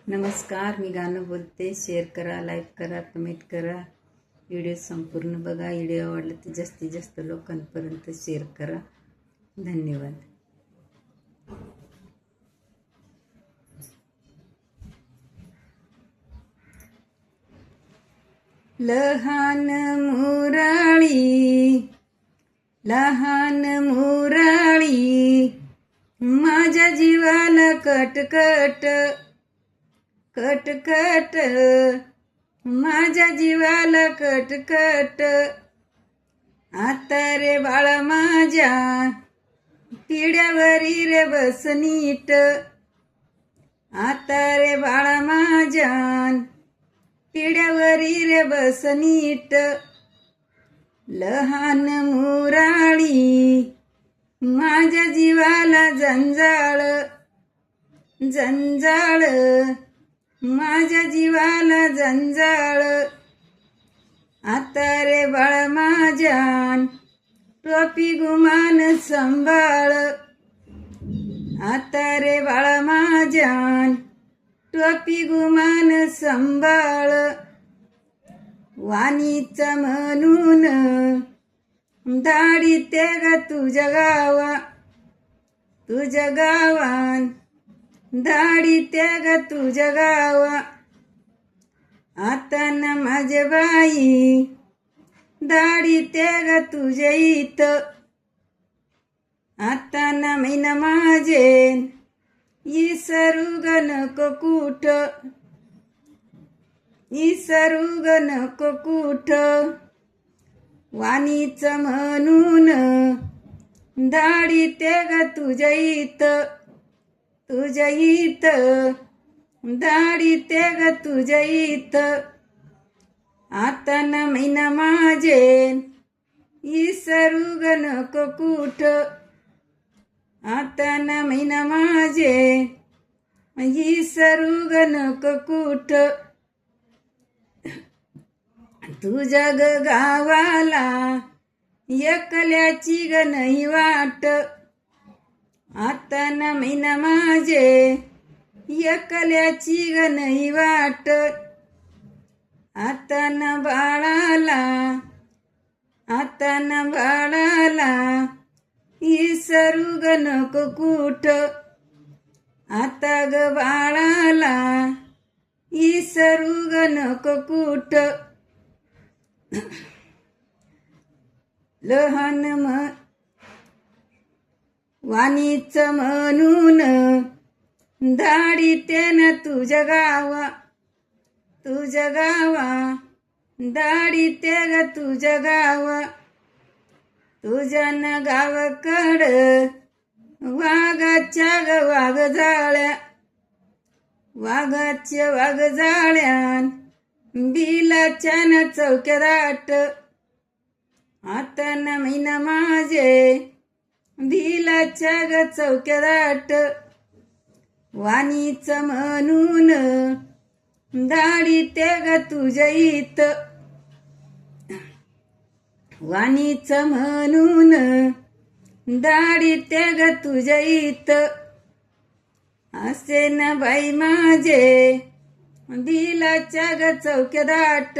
नमस्कार, मी गाणं बोलते. शेअर करा, लाईक करा, कमेंट करा. व्हिडिओ संपूर्ण बघा. व्हिडिओ आवडला तर जास्तीत जास्त लोकांपर्यंत शेअर करा. धन्यवाद. लहान मुरळी, लहान मुरळी, माझ्या जीवाला कटकट कटकट, माझ्या जीवाला कटकट. आता रे बाळा माझ्या पिढ्यावरी रे बस नीट. आता रे बाळा माझ्या पिढ्यावरी रे बस नीट. लहान मुराळी, माझ्या जीवाला जंजाळ जंजाळ, माझ्या जीवाला जंजाळ. आता रे बाळ माझ्यान टोपी गुमान सांभाळ. आता रे बाळ माझ्यान टोपी गुमान सांभाळ. वाणीचा म्हणून दाढी ते ग तुझ्या गावा, तुझ्या गावान दाढी ते ग तुझ्या गावा. आता न माझे बाई दाढी ते ग तुझ्या इथं. आता न मैन माझे इसरू ग नको कुठ, इसरू ग नको कुठ. वाणीच म्हणून दाढी ते ग तुझ्या इथं, तुझ्या इथं दाढी ते ग तुझ्या इथं. आता न मैना माझे इसरू ग नको कुठ. आता न मैना माझे इसरू ग नको कुठ. तुझ्या ग गावाला एकल्याची ग नाही वाट. आता न मैना माझे एकल्याची ग नाही वाट. आता न बाळाला, आता न बाळाला इसरू ग नको कुठ. आता ग बाळाला इसरू ग नको कुठ. लहान वाणीच म्हणून दाढी ते न तुझ्या गावा, तुझ्या गावा दाढी ते ग तुझ्या गावा. तुझ्या न गावाकड वाघाच्या ग वाघ जाळ्या, वाघाच्या वाघ जाळ्यान बिलाच्या न चौक्या दाट. आता न मैना माझे बिलाच्या ग चौक्या दाट. वाणीच म्हणून दाढी ते ग तुझ्या इथं. वाणीच म्हणून दाढी ते ग तुझ्या इथं. असे न बाई माझे बिलाच्या ग चौक्या दाट.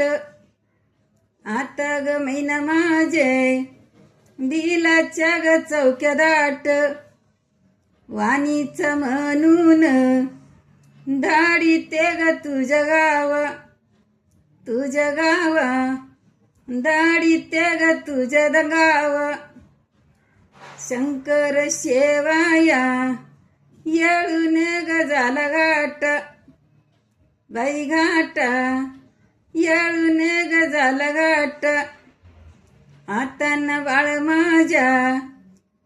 आता ग मैना माझे बिलाच्या ग चौक्या दाट. वाणीच म्हणून दाढी ते ग तुझ्या गावा, तुझ्या गावा दाढी ते ग तुझ्या गावा. शंकर शेवाया येळून ग झाला घाट, बाई घाटा येळून ग झाला घाट. आता न बाळ माझ्या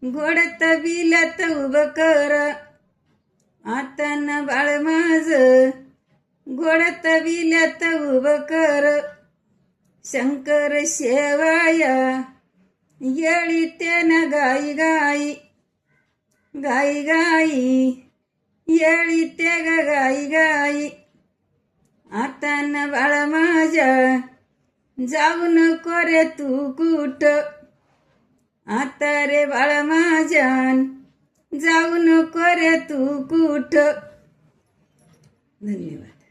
घोडत बिल्यात उभं कर. आता न बाळ माझ घोडत बिल्यात उभं कर. शंकर शेवाया येळी ते न गाई गाई, गाई गाई येळी ते ग गाई गाई. आता न बाळ माझ्या जाऊ नको रे तू कुठ. आता रे बाळ माझ्यान जाऊ नको रे तू कुठ. धन्यवाद.